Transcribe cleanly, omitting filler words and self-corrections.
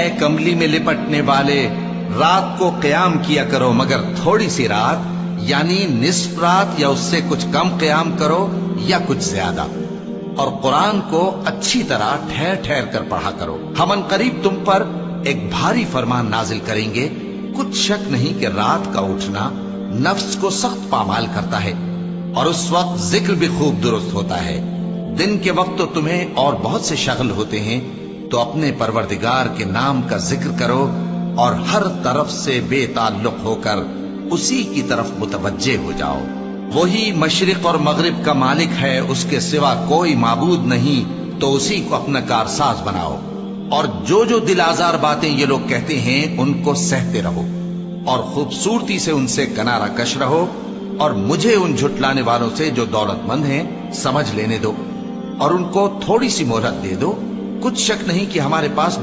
कमली में लिपटने वाले, रात को क़याम किया करो मगर थोड़ी सी रात, यानी निस्फ रात या उससे कुछ कम क़याम करो या कुछ ज्यादा। और कुरान को अच्छी तरह ठहर ठहर कर पढ़ा करो। हम अनकरीब तुम पर एक भारी फरमान नाजिल करेंगे। कुछ शक नहीं कि रात का उठना नफ्स को सख्त पामाल करता है और उस वक्त जिक्र भी खूब दुरुस्त होता है। दिन के वक्त तो तुम्हें और बहुत से शगल होते हैं, तो अपने परवरदिगार के नाम का जिक्र करो और हर तरफ से बेताल्लुक होकर उसी की तरफ मुतवज्जे हो जाओ। वही मशरिक और मगरिब का मालिक है, उसके सिवा कोई माबूद नहीं, तो उसी को अपना कारसाज बनाओ। और जो दिल आजार बातें ये लोग कहते हैं उनको सहते रहो और खूबसूरती से उनसे किनारा कश रहो। और मुझे उन झुटलाने वालों से जो दौलतमंद हैं समझ लेने दो और उनको थोड़ी सी मोहलत दे दो। कुछ शक नहीं कि हमारे पास